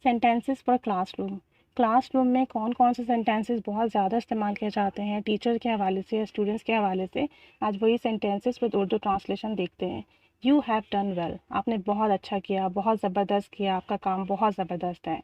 Sentences for classroom. Classroom में कौन कौन से सेंटेंसेस बहुत ज़्यादा इस्तेमाल किए जाते हैं टीचर के हवाले से या स्टूडेंट्स के हवाले से, आज वही सेंटेंसेस विद उर्दू ट्रांसलेशन देखते हैं। यू हैव डन वेल, आपने बहुत अच्छा किया, बहुत ज़बरदस्त किया, आपका काम बहुत ज़बरदस्त है।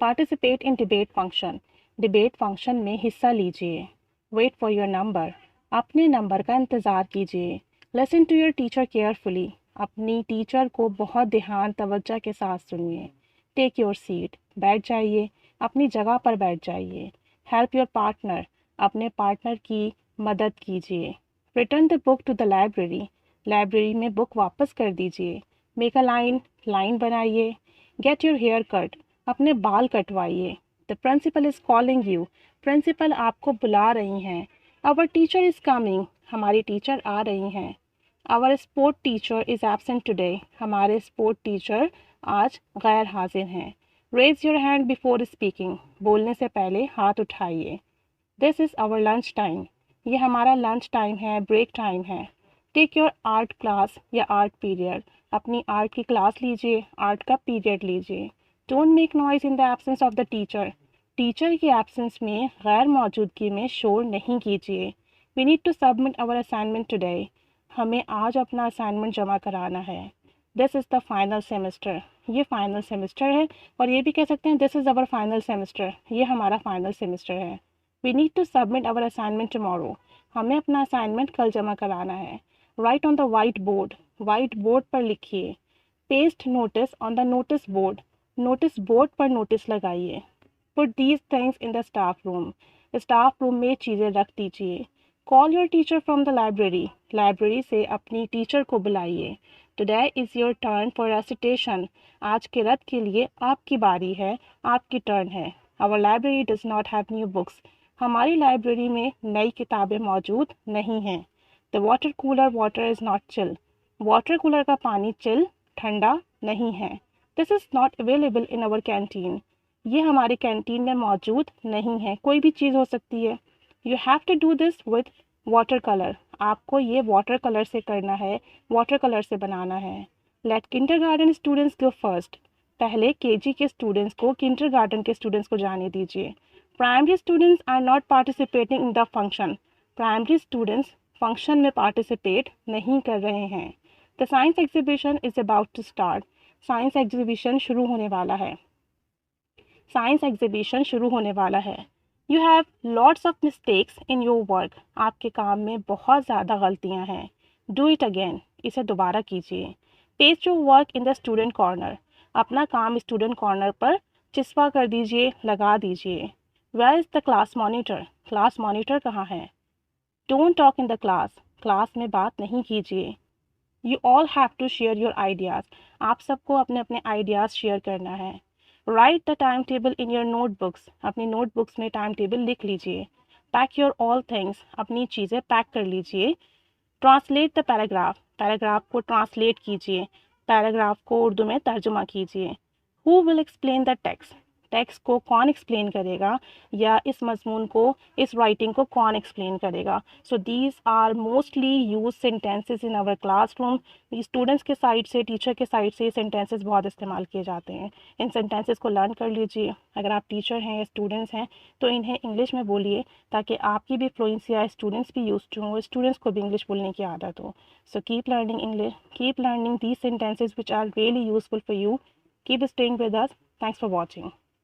Participate in debate function, debate function में हिस्सा लीजिए। वेट फॉर योर नंबर, अपने नंबर का इंतज़ार कीजिए। Listen to your teacher carefully, अपनी टीचर को बहुत ध्यान तवज्जो के साथ सुनिए। टेक योर सीट, बैठ जाइए, अपनी जगह पर बैठ जाइए। हेल्प योर पार्टनर, अपने पार्टनर की मदद कीजिए। Return the book to the library, library में बुक वापस कर दीजिए। मेक अ लाइन, लाइन बनाइए। गेट योर हेयर कट, अपने बाल कटवाइए। The principal is calling you, principal आपको बुला रही हैं। आवर टीचर इज़ कमिंग, हमारी टीचर आ रही हैं। Our sport teacher is absent today, हमारे स्पोर्ट टीचर आज गैर हाजिर हैं। Raise your hand before speaking, बोलने से पहले हाथ उठाइए। This is our lunch time, ये हमारा लंच टाइम है, ब्रेक टाइम है। टेक योर आर्ट क्लास या आर्ट पीरियड, अपनी आर्ट की क्लास लीजिए, आर्ट का पीरियड लीजिए। Don't make noise in the absence of the teacher, teacher की एब्सेंस में, गैर मौजूदगी में शोर नहीं कीजिए। We need to submit our assignment today, हमें आज अपना असाइनमेंट जमा कराना है। This is the final semester, ये फाइनल सेमेस्टर है, और ये भी कह सकते हैं this is our final semester, ये हमारा फाइनल सेमेस्टर है। We need to submit our assignment tomorrow, हमें अपना असाइनमेंट कल जमा कराना है। Write on the white board, white board पर लिखिए। Paste notice on the notice board, notice board पर नोटिस लगाइए। Put these things in the staff room, staff room में चीज़ें रख दीजिए। Call your teacher from the library, library से अपनी टीचर को बुलाइए। Today is your turn for recitation, आज के रट के लिए आपकी बारी है, आपकी टर्न है। Our library does not have new books, हमारी लाइब्रेरी में नई किताबें मौजूद नहीं हैं। The water cooler water is not chill, water cooler का पानी चिल, ठंडा नहीं है। This is not available in our canteen, ये हमारे कैंटीन में मौजूद नहीं है, कोई भी चीज़ हो सकती है। You have to do this with water colour, आपको ये वाटर कलर से करना है, वाटर कलर से बनाना है। Let kindergarten students go first, पहले केजी के स्टूडेंट्स को, किंडरगार्टन के स्टूडेंट्स को जाने दीजिए। Primary students are not participating in the function, primary students function में पार्टिसिपेट नहीं कर रहे हैं। The science exhibition is about to start, science exhibition शुरू होने वाला है, साइंस एग्जीबिशन शुरू होने वाला है। You have lots of mistakes in your work, आपके काम में बहुत ज़्यादा गलतियाँ हैं। डू इट अगेन, इसे दोबारा कीजिए। Paste your work in the student corner, अपना काम स्टूडेंट कॉर्नर पर चिस्पा कर दीजिए, लगा दीजिए। Where is the class monitor, class monitor कहाँ है। Don't talk in the class, class में बात नहीं कीजिए। You all have to share your ideas, आप सबको अपने अपने आइडियाज़ शेयर करना है। Write the time table in your notebooks, अपनी नोटबुक्स में टाइम टेबल लिख लीजिए। पैक योर ऑल थिंग्स, अपनी चीज़ें पैक कर लीजिए। ट्रांसलेट द पैराग्राफ, पैराग्राफ को ट्रांसलेट कीजिए, पैराग्राफ को उर्दू में तर्जुमा कीजिए। Who will explain the text, text को कौन एक्सप्लेन करेगा, या इस मजमून को, इस राइटिंग को कौन एक्सप्लेन करेगा। So these are mostly use sentences in our classroom, students के साइड से, टीचर के साइड से ये सेंटेंसेस बहुत इस्तेमाल किए जाते हैं। इन सेंटेंसेस को लर्न कर लीजिए, अगर आप टीचर हैं या स्टूडेंट्स हैं तो इन्हें इंग्लिश में बोलिए, ताकि आपकी भी फ्लुएंसी आए, स्टूडेंट्स भी यूज टू हो, स्टूडेंट्स को भी इंग्लिश बोलने की आदत हो। So keep learning English, keep learning these sentences which are really useful for you. Keep staying with us. Thanks for watching.